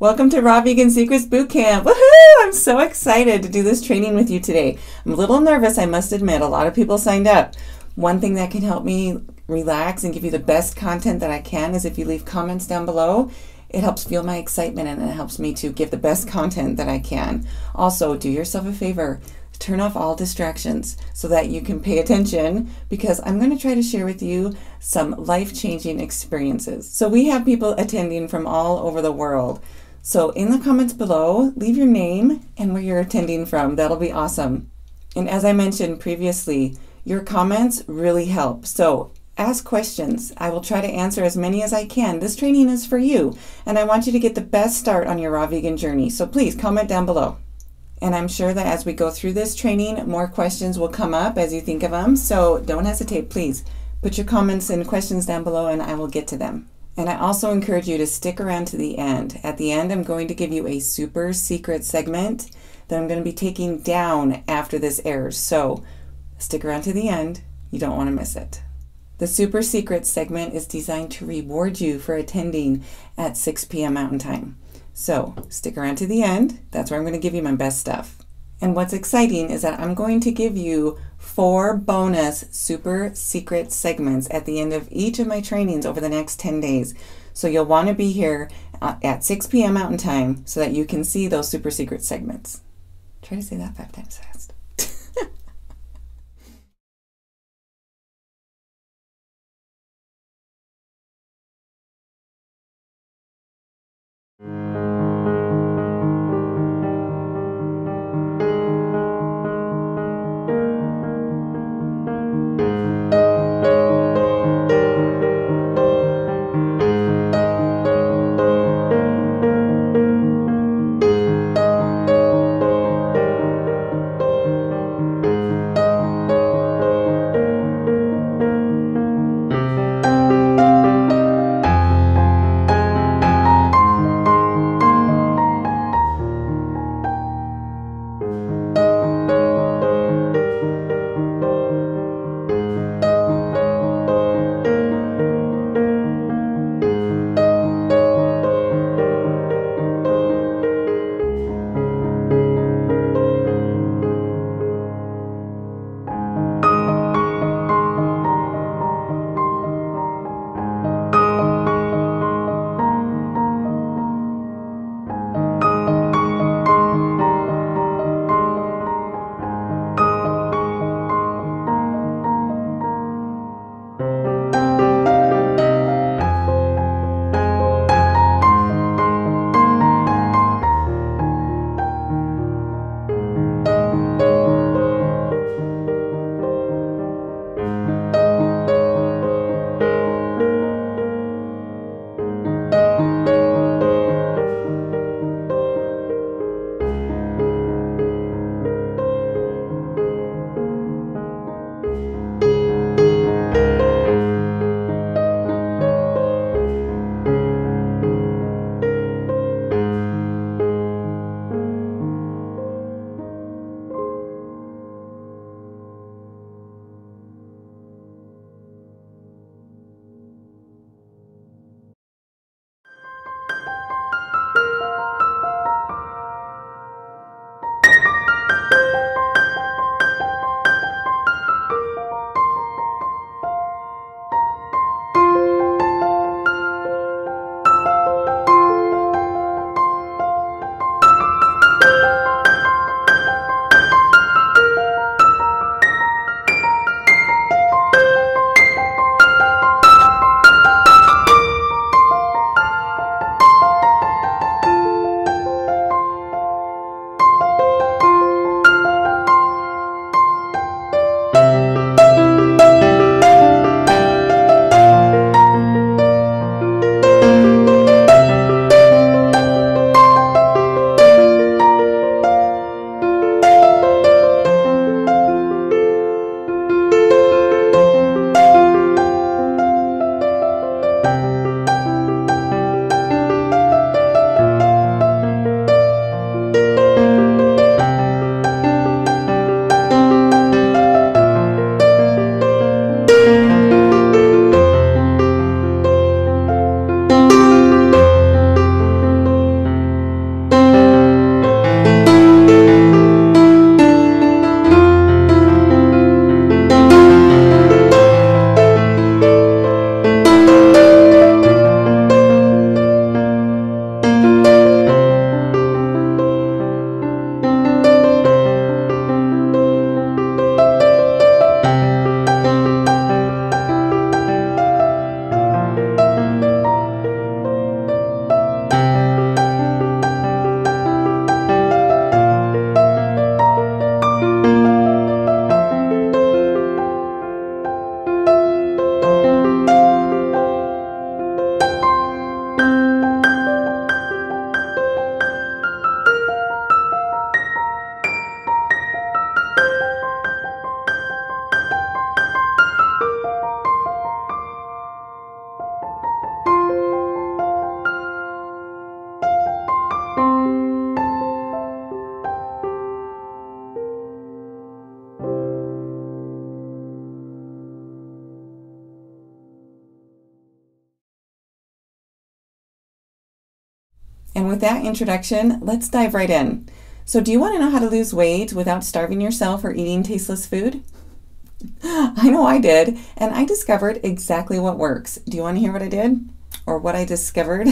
Welcome to Raw Vegan Secrets Bootcamp. Woohoo! I'm so excited to do this training with you today. I'm a little nervous, I must admit. A lot of people signed up. One thing that can help me relax and give you the best content that I can is if you leave comments down below. It helps fuel my excitement and it helps me to give the best content that I can. Also, do yourself a favor. Turn off all distractions so that you can pay attention, because I'm going to try to share with you some life-changing experiences. So we have people attending from all over the world. So in the comments below, leave your name and where you're attending from. That'll be awesome. And as I mentioned previously, your comments really help. So ask questions. I will try to answer as many as I can. This training is for you, and I want you to get the best start on your raw vegan journey. So please comment down below. And I'm sure that as we go through this training, more questions will come up as you think of them. So don't hesitate, please. Put your comments and questions down below and I will get to them. And I also encourage you to stick around to the end. At the end, I'm going to give you a super secret segment that I'm going to be taking down after this airs. So stick around to the end. You don't want to miss it. The super secret segment is designed to reward you for attending at 6 p.m. Mountain Time. So stick around to the end. That's where I'm going to give you my best stuff. And what's exciting is that I'm going to give you 4 bonus super secret segments at the end of each of my trainings over the next 10 days. So you'll want to be here at 6 p.m. Mountain Time so that you can see those super secret segments. Try to say that 5 times fast. And with that introduction, let's dive right in. So do you want to know how to lose weight without starving yourself or eating tasteless food? I know I did, and I discovered exactly what works. Do you want to hear what I did? Or what I discovered?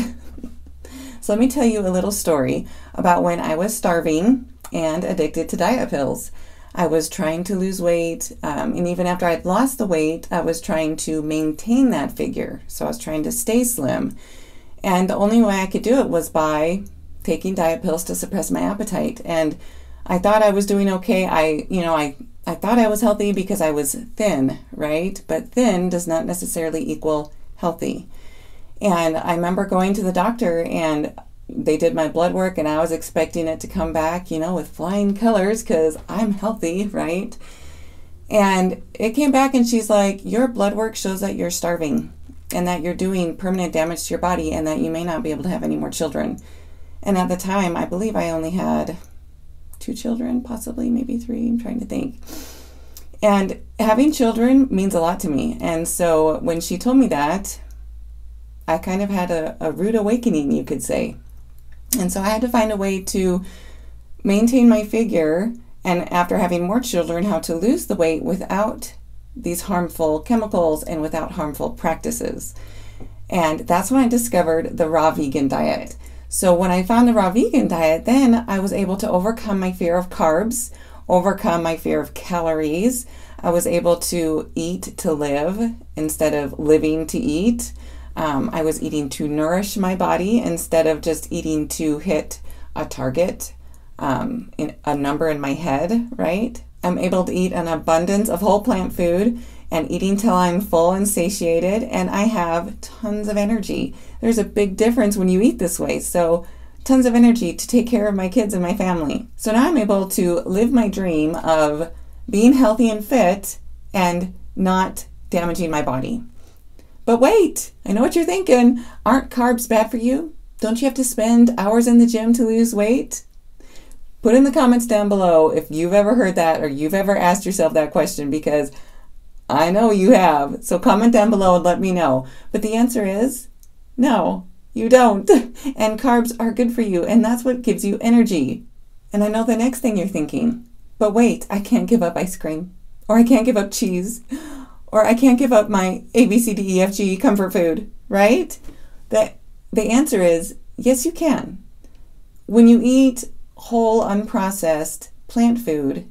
So let me tell you a little story about when I was starving and addicted to diet pills. I was trying to lose weight, and even after I'd lost the weight, I was trying to maintain that figure. So I was trying to stay slim. And the only way I could do it was by taking diet pills to suppress my appetite. And I thought I was doing okay. I thought I was healthy because I was thin, right? But thin does not necessarily equal healthy. And I remember going to the doctor and they did my blood work and I was expecting it to come back, with flying colors because I'm healthy, right? And it came back and she's like, your blood work shows that you're starving and that you're doing permanent damage to your body and that you may not be able to have any more children. And at the time, I believe I only had 2 children, possibly, maybe 3, I'm trying to think. And having children means a lot to me. And so when she told me that, I kind of had a rude awakening, you could say. And so I had to find a way to maintain my figure, and after having more children, how to lose the weight without these harmful chemicals and without harmful practices. And that's when I discovered the raw vegan diet. So when I found the raw vegan diet, then I was able to overcome my fear of carbs, overcome my fear of calories. I was able to eat to live instead of living to eat. I was eating to nourish my body instead of just eating to hit a target, in a number in my head, right? I'm able to eat an abundance of whole plant food and eating till I'm full and satiated, and I have tons of energy. There's a big difference when you eat this way. So tons of energy to take care of my kids and my family. So now I'm able to live my dream of being healthy and fit and not damaging my body. But wait, I know what you're thinking. Aren't carbs bad for you? Don't you have to spend hours in the gym to lose weight? Put in the comments down below if you've ever heard that or you've ever asked yourself that question, because I know you have. So comment down below and let me know. But the answer is no, you don't. And carbs are good for you, and that's what gives you energy. And I know the next thing you're thinking, but wait, I can't give up ice cream, or I can't give up cheese, or I can't give up my ABCDEFG comfort food, right? The answer is yes, you can. When you eat whole, unprocessed plant food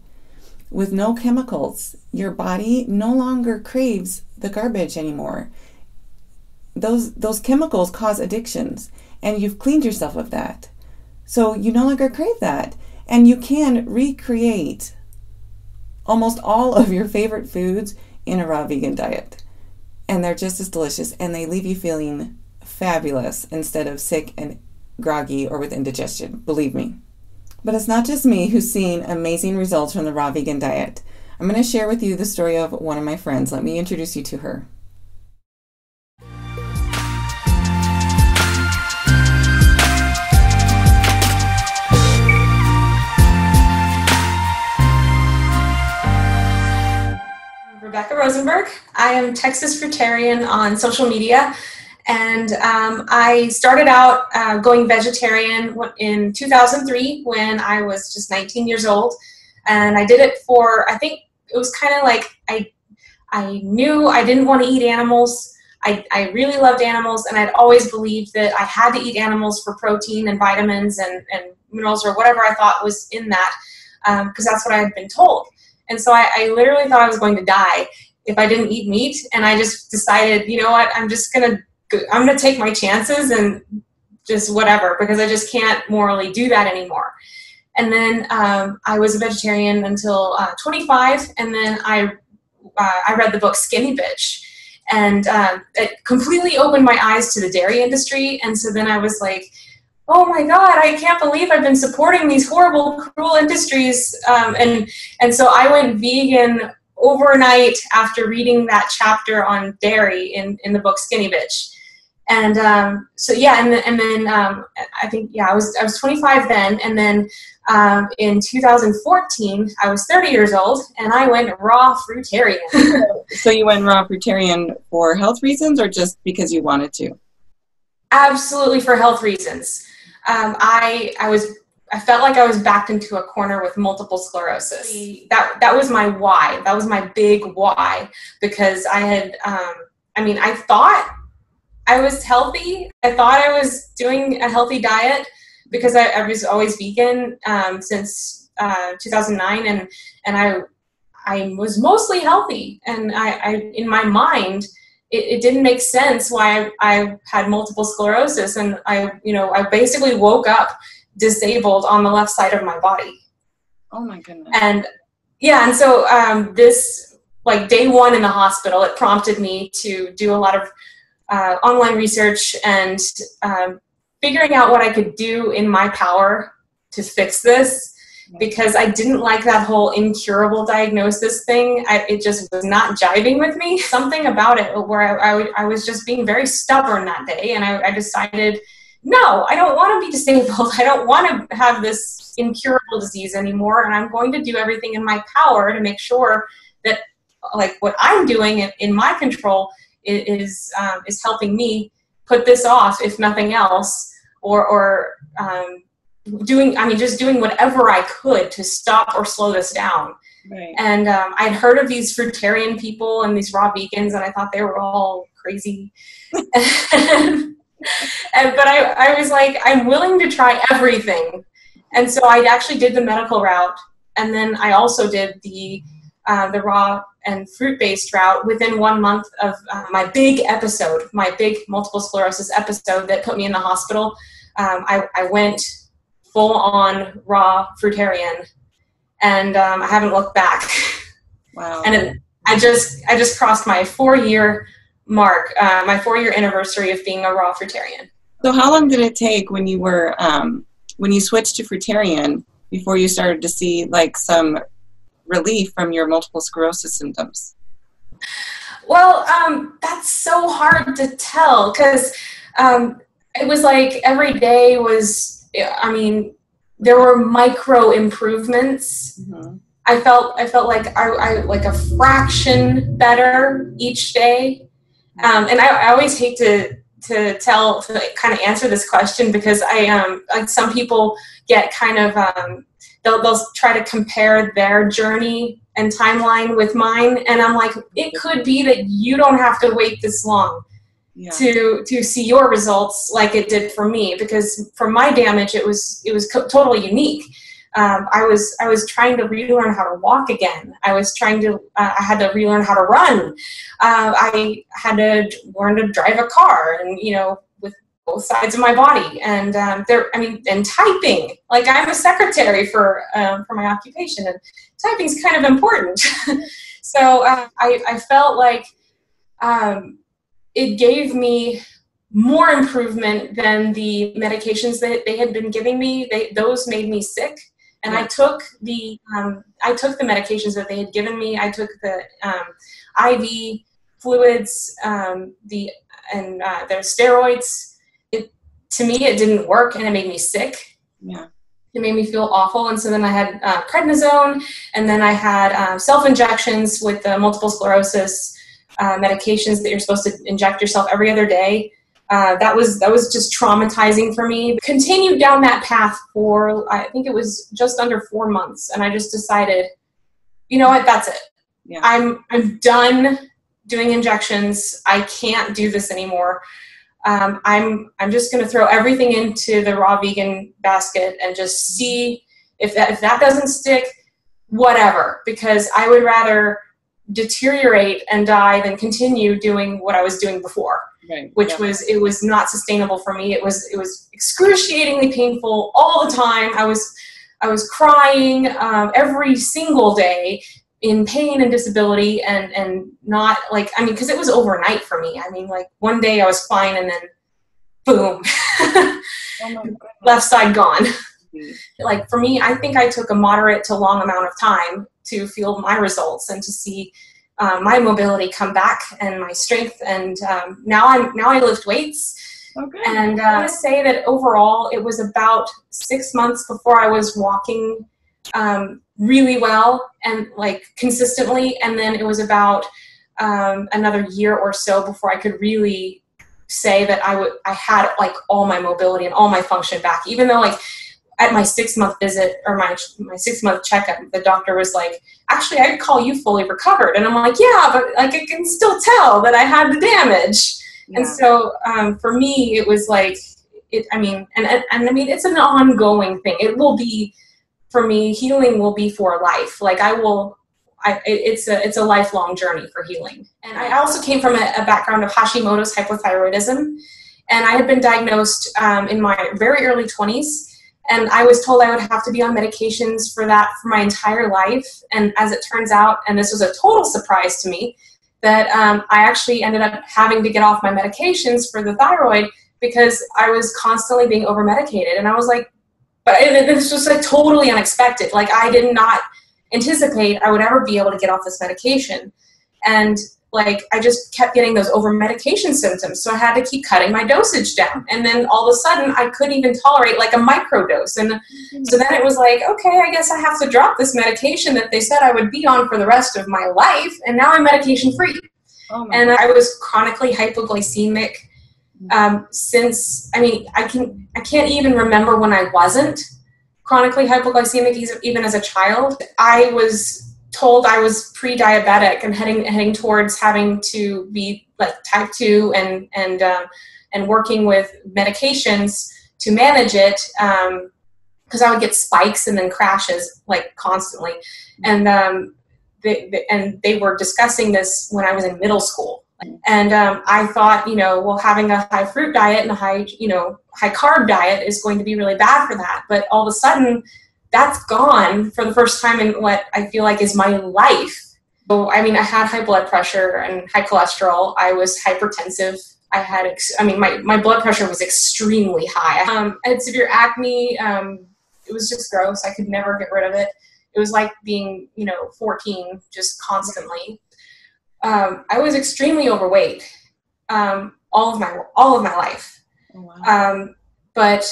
with no chemicals, your body no longer craves the garbage anymore. Those chemicals cause addictions, and you've cleaned yourself of that. So you no longer crave that, and you can recreate almost all of your favorite foods in a raw vegan diet. And they're just as delicious, and they leave you feeling fabulous instead of sick and groggy or with indigestion, believe me. But it's not just me who's seen amazing results from the raw vegan diet. I'm going to share with you the story of one of my friends. Let me introduce you to her. Rebecca Rosenberg. I am Texas fruitarian on social media, and I started out going vegetarian in 2003 when I was just 19 years old, and I did it for, I think it was kind of like I knew I didn't want to eat animals. I really loved animals, and I'd always believed that I had to eat animals for protein and vitamins and minerals or whatever I thought was in that, because that's what I had been told. And so I literally thought I was going to die if I didn't eat meat. And I just decided, you know what, I'm gonna take my chances and just whatever, because I just can't morally do that anymore. And then I was a vegetarian until 25, and then I read the book Skinny Bitch, and it completely opened my eyes to the dairy industry. And so then I was like, oh my God, I can't believe I've been supporting these horrible, cruel industries. And so I went vegan overnight after reading that chapter on dairy in the book Skinny Bitch. And so yeah, and then I think, yeah, I was 25 then, and then in 2014 I was 30 years old, and I went raw fruitarian. So you went raw fruitarian for health reasons, or just because you wanted to? Absolutely for health reasons. I felt like I was backed into a corner with multiple sclerosis. That was my why. That was my big why, because I thought I was healthy. I thought I was doing a healthy diet because I was always vegan since 2009, and I was mostly healthy. And I in my mind, it didn't make sense why I had multiple sclerosis, and I basically woke up disabled on the left side of my body. Oh my goodness. And yeah, and so this, like, day one in the hospital, it prompted me to do a lot of online research and figuring out what I could do in my power to fix this, because I didn't like that whole incurable diagnosis thing. It just was not jiving with me. Something about it where I was just being very stubborn that day, and I decided, no, I don't want to be disabled. I don't want to have this incurable disease anymore, and I'm going to do everything in my power to make sure that, like, what I'm doing in my control is helping me put this off, if nothing else, or doing whatever I could to stop or slow this down. Right. And I'd heard of these fruitarian people and these raw vegans, and I thought they were all crazy. But I was like, I'm willing to try everything. And so I actually did the medical route, and then I also did the raw and fruit-based route within 1 month of my big multiple sclerosis episode that put me in the hospital. I went full-on raw fruitarian, and I haven't looked back. Wow. And I just crossed my 4-year mark, my 4-year anniversary of being a raw fruitarian. So how long did it take when you were when you switched to fruitarian before you started to see, like, some relief from your multiple sclerosis symptoms? Well, that's so hard to tell, because it was like every day was, there were micro improvements. Mm-hmm. I felt like I like a fraction better each day. And I always hate to kind of answer this question, because like, some people get kind of, they'll try to compare their journey and timeline with mine. And I'm like, it could be that you don't have to wait this long to see your results like it did for me, because for my damage, it was totally unique. I was trying to relearn how to walk again. I had to relearn how to run. I had to learn to drive a car, and, with both sides of my body. And and typing. Like, I'm a secretary for my occupation, and typing's kind of important. So I felt like it gave me more improvement than the medications that they had been giving me. Those made me sick. And I took the medications that they had given me. I took the IV fluids, their steroids. To me, it didn't work, and it made me sick. Yeah, it made me feel awful. And so then I had prednisone, and then I had self-injections with the multiple sclerosis medications that you're supposed to inject yourself every other day. That was just traumatizing for me. Continued down that path for, I think it was just under 4 months, and I just decided, you know what, that's it. Yeah. I'm done doing injections. I can't do this anymore. I'm just going to throw everything into the raw vegan basket and just see if that doesn't stick, whatever, because I would rather deteriorate and die than continue doing what I was doing before. Right. Which was not sustainable for me. It was excruciatingly painful all the time. I was crying every single day in pain and disability, and not like, because it was overnight for me. Like, one day I was fine, and then boom, left side gone. Mm-hmm. Like, for me, I think I took a moderate to long amount of time to feel my results and to see my mobility come back and my strength. And now I lift weights. Okay. And I want to say that overall it was about 6 months before I was walking really well and, like, consistently. And then it was about another year or so before I could really say that I had like all my mobility and all my function back, even though like at my 6-month visit or my 6-month checkup, the doctor was like, actually, I'd call you fully recovered. And I'm like, yeah, but like I can still tell that I had the damage. Yeah. And so for me, it was like, I mean, it's an ongoing thing. It will be, for me, healing will be for life. Like it's a lifelong journey for healing. And I also came from a background of Hashimoto's hypothyroidism. And I had been diagnosed in my very early 20s. And I was told I would have to be on medications for that for my entire life. And as it turns out, and this was a total surprise to me, that I actually ended up having to get off my medications for the thyroid because I was constantly being over-medicated. And I was like, but this was like totally unexpected. Like I did not anticipate I would ever be able to get off this medication. And like I just kept getting those over-medication symptoms. So I had to keep cutting my dosage down. And then all of a sudden I couldn't even tolerate like a microdose. And so then it was like, okay, I guess I have to drop this medication that they said I would be on for the rest of my life. And now I'm medication free. Oh and I was chronically hypoglycemic since, I mean, I can't even remember when I wasn't chronically hypoglycemic even as a child. I was told I was pre-diabetic and heading towards having to be like type 2 and working with medications to manage it because I would get spikes and then crashes like constantly. And they were discussing this when I was in middle school. And I thought, well, having a high fruit diet and a high carb diet is going to be really bad for that. But all of a sudden, that's gone for the first time in what I feel like is my life. So, I mean, I had high blood pressure and high cholesterol. I was hypertensive. I had, my blood pressure was extremely high. I had severe acne. It was just gross. I could never get rid of it. It was like being, 14, just constantly. I was extremely overweight all of my life. Oh, wow. But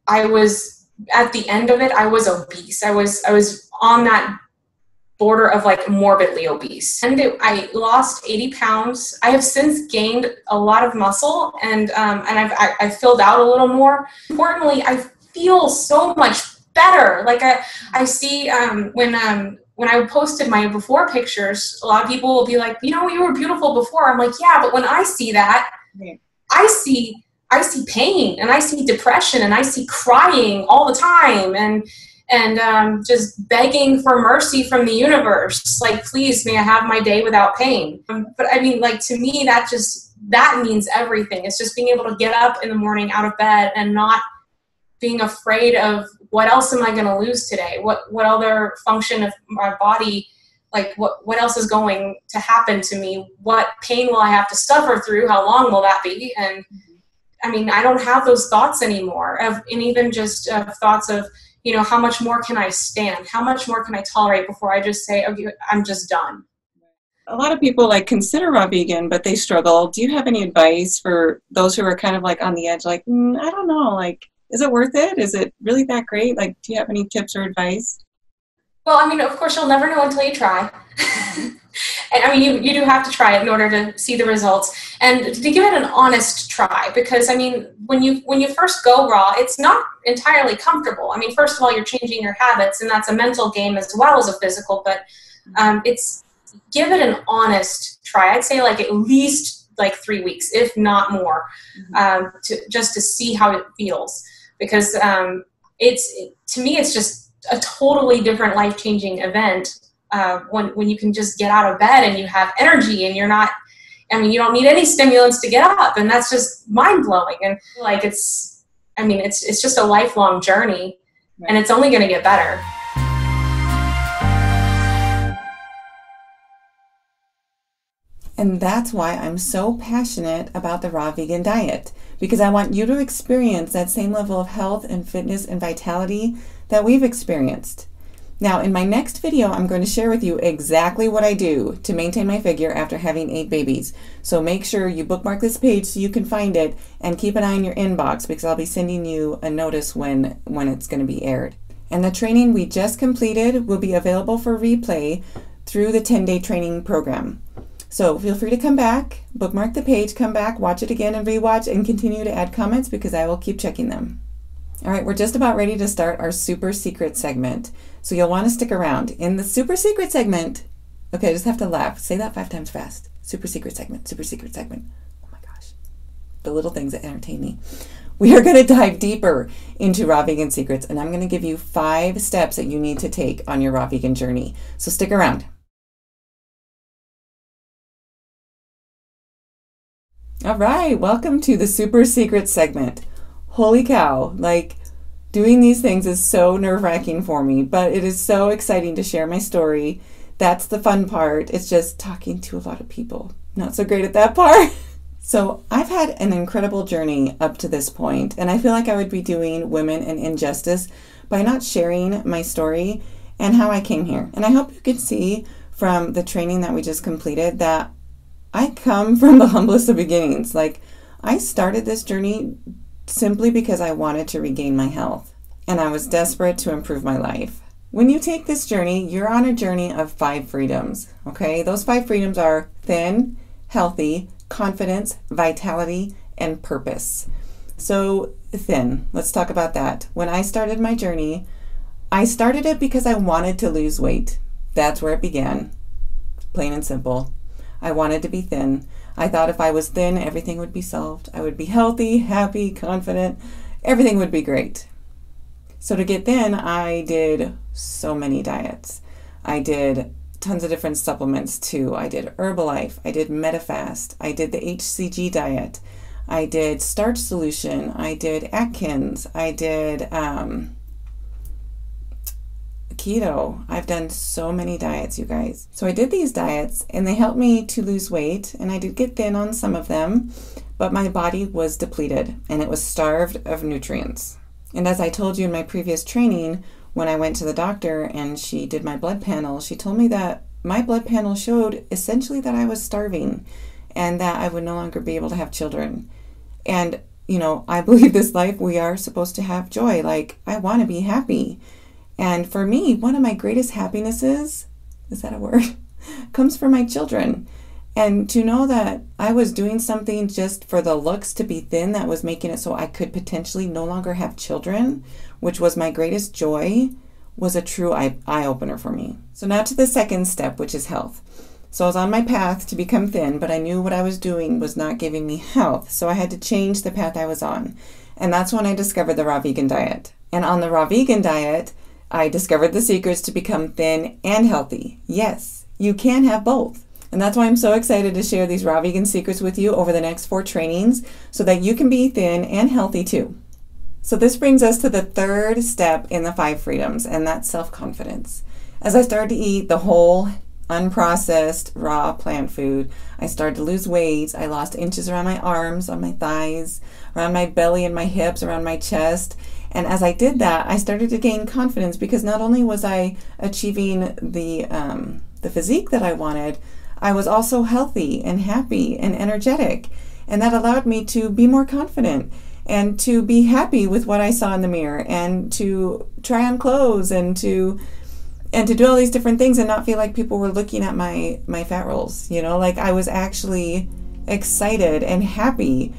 I was, at the end of it, I was obese. I was on that border of like morbidly obese. And I lost 80 pounds. I have since gained a lot of muscle and I've filled out a little more. Importantly, I feel so much better. Like I see when I posted my before pictures, a lot of people will be like, you were beautiful before. I'm like, yeah, but when I see that, I see pain and I see depression and I see crying all the time and just begging for mercy from the universe. Like, please, may I have my day without pain? But I mean, like, to me, that means everything. It's just being able to get up in the morning out of bed and not being afraid of what else am I going to lose today? What other function of my body, like what else is going to happen to me? What pain will I have to suffer through? How long will that be? And I mean, I don't have those thoughts anymore and even just thoughts of, how much more can I stand? How much more can I tolerate before I just say, okay, I'm just done? A lot of people consider raw vegan, but they struggle. Do you have any advice for those who are kind of on the edge? I don't know, is it worth it? Is it really that great? Do you have any tips or advice? Well, I mean, of course, you'll never know until you try. And I mean, you do have to try it in order to see the results and to give it an honest try. Because I mean, when you first go raw, it's not entirely comfortable. I mean, first of all, you're changing your habits, and that's a mental game as well as a physical. But give it an honest try. I'd say at least 3 weeks, if not more, to see how it feels. Because to me, it's just a totally different life-changing event. When you can just get out of bed and you have energy and you don't need any stimulants to get up, and that's just mind-blowing. And it's just a lifelong journey, and it's only going to get better. And that's why I'm so passionate about the raw vegan diet, because I want you to experience that same level of health and fitness and vitality that we've experienced. Now, in my next video, I'm going to share with you exactly what I do to maintain my figure after having 8 babies. So make sure you bookmark this page so you can find it, and keep an eye on your inbox because I'll be sending you a notice when it's going to be aired. And the training we just completed will be available for replay through the 10-day training program. So feel free to come back, bookmark the page, come back, watch it again and rewatch, and continue to add comments because I will keep checking them. All right, we're just about ready to start our super secret segment. So you'll want to stick around. In the super secret segment, okay, I just have to laugh. Say that 5 times fast. Super secret segment, super secret segment. Oh my gosh. The little things that entertain me. We are going to dive deeper into raw vegan secrets, and I'm going to give you 5 steps that you need to take on your raw vegan journey. So stick around. All right, welcome to the super secret segment. Holy cow, like doing these things is so nerve-wracking for me, but it is so exciting to share my story. That's the fun part. It's just talking to a lot of people. Not so great at that part. So I've had an incredible journey up to this point, and I feel like I would be doing women an injustice by not sharing my story and how I came here. And I hope you can see from the training that we just completed that I come from the humblest of beginnings. Like, I started this journey simply because I wanted to regain my health, and I was desperate to improve my life. When you take this journey, you're on a journey of 5 freedoms, okay? Those 5 freedoms are thin, healthy, confidence, vitality, and purpose. So thin, let's talk about that. When I started my journey, I started it because I wanted to lose weight. That's where it began, plain and simple. I wanted to be thin. I thought if I was thin, everything would be solved. I would be healthy, happy, confident. Everything would be great. So to get thin, I did so many diets. I did tons of different supplements too. I did Herbalife. I did MetaFast. I did the HCG diet. I did Starch Solution. I did Atkins. I did keto. I've done so many diets, you guys. So I did these diets and they helped me to lose weight, and I did get thin on some of them, but my body was depleted and it was starved of nutrients. And as I told you in my previous training, when I went to the doctor and she did my blood panel, she told me that my blood panel showed essentially that I was starving and that I would no longer be able to have children. And, you know, I believe this life we are supposed to have joy. Like, I want to be happy. And for me, one of my greatest happinesses, is that a word, comes from my children. And to know that I was doing something just for the looks to be thin that was making it so I could potentially no longer have children, which was my greatest joy, was a true eye-opener for me. So now to the second step, which is health. So I was on my path to become thin, but I knew what I was doing was not giving me health. So I had to change the path I was on. And that's when I discovered the raw vegan diet. And on the raw vegan diet, I discovered the secrets to become thin and healthy. Yes, you can have both. And that's why I'm so excited to share these raw vegan secrets with you over the next 4 trainings so that you can be thin and healthy too. So this brings us to the 3rd step in the 5 freedoms, and that's self-confidence. As I started to eat the whole unprocessed raw plant food, I started to lose weight. I lost inches around my arms, on my thighs, around my belly and my hips, around my chest. And as I did that, I started to gain confidence because not only was I achieving the physique that I wanted, I was also healthy and happy and energetic. And that allowed me to be more confident and to be happy with what I saw in the mirror and to try on clothes and to do all these different things and not feel like people were looking at my fat rolls. You know, like I was actually excited and happy,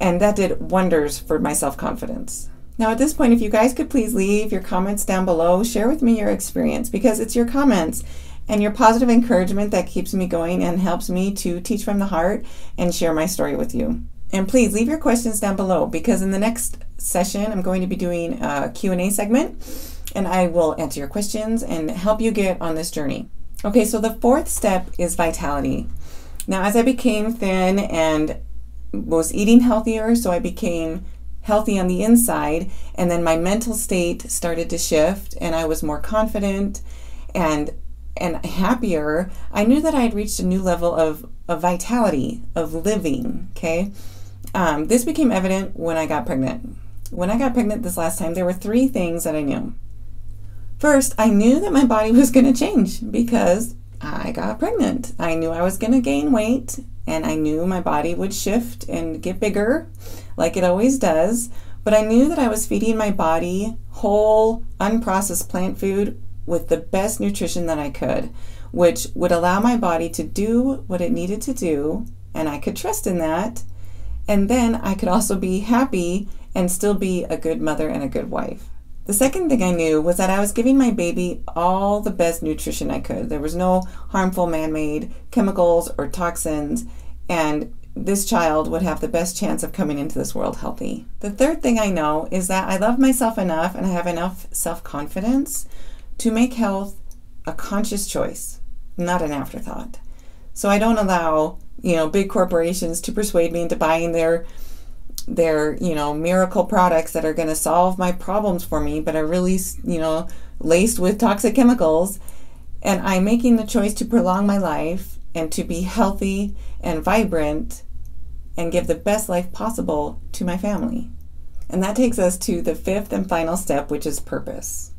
and that did wonders for my self-confidence. Now at this point, if you guys could please leave your comments down below, share with me your experience, because it's your comments and your positive encouragement that keeps me going and helps me to teach from the heart and share my story with you. And please leave your questions down below, because in the next session, I'm going to be doing a Q&A segment, and I will answer your questions and help you get on this journey. Okay, so the 4th step is vitality. Now, as I became thin and was eating healthier, so I became healthy on the inside, and then my mental state started to shift and I was more confident and happier. I knew that I had reached a new level of vitality, of living, okay? This became evident when I got pregnant. When I got pregnant this last time, there were 3 things that I knew. First, I knew that my body was going to change because I got pregnant. I knew I was going to gain weight, and I knew my body would shift and get bigger like it always does, but I knew that I was feeding my body whole, unprocessed plant food with the best nutrition that I could, which would allow my body to do what it needed to do, and I could trust in that. And then I could also be happy and still be a good mother and a good wife. The second thing I knew was that I was giving my baby all the best nutrition I could. There was no harmful man-made chemicals or toxins, and this child would have the best chance of coming into this world healthy. The third thing I know is that I love myself enough and I have enough self-confidence to make health a conscious choice, not an afterthought. So I don't allow, big corporations to persuade me into buying their miracle products that are going to solve my problems for me, but are really, laced with toxic chemicals. And I'm making the choice to prolong my life and to be healthy and vibrant and give the best life possible to my family. And that takes us to the fifth and final step, which is purpose.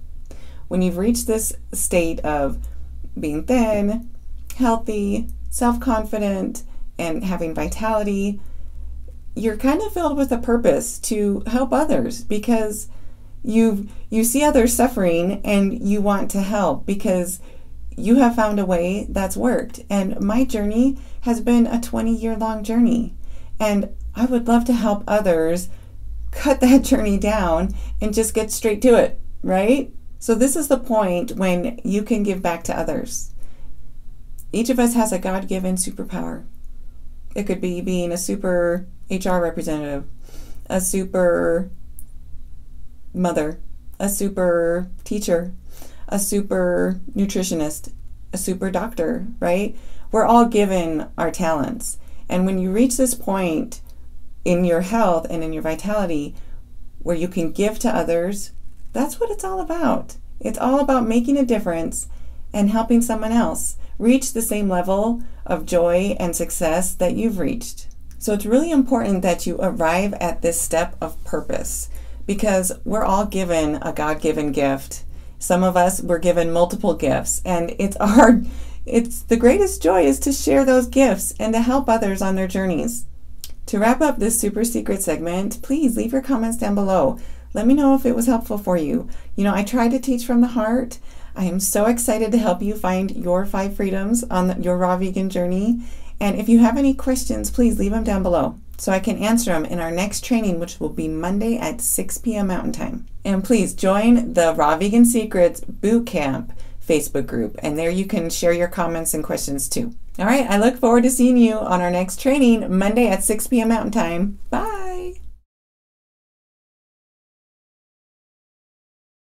When you've reached this state of being thin, healthy, self-confident, and having vitality, you're kind of filled with a purpose to help others because you see others suffering and you want to help because you have found a way that's worked. And my journey has been a 20-year-long journey. And I would love to help others cut that journey down and just get straight to it, right? So this is the point when you can give back to others. Each of us has a God-given superpower. It could be being a super HR representative, a super mother, a super teacher, a super nutritionist, a super doctor, right? We're all given our talents. And when you reach this point in your health and in your vitality where you can give to others, that's what it's all about. It's all about making a difference and helping someone else reach the same level of joy and success that you've reached. So it's really important that you arrive at this step of purpose because we're all given a God-given gift. Some of us were given multiple gifts, and it's the greatest joy is to share those gifts and to help others on their journeys. To wrap up this super secret segment, please leave your comments down below. Let me know if it was helpful for you. I try to teach from the heart. I am so excited to help you find your 5 freedoms on your raw vegan journey. And if you have any questions, please leave them down below so I can answer them in our next training, which will be Monday at 6 p.m. Mountain Time. And please join the Raw Vegan Secrets Bootcamp Facebook group, and there you can share your comments and questions too. All right, I look forward to seeing you on our next training Monday at 6 p.m. Mountain Time. Bye.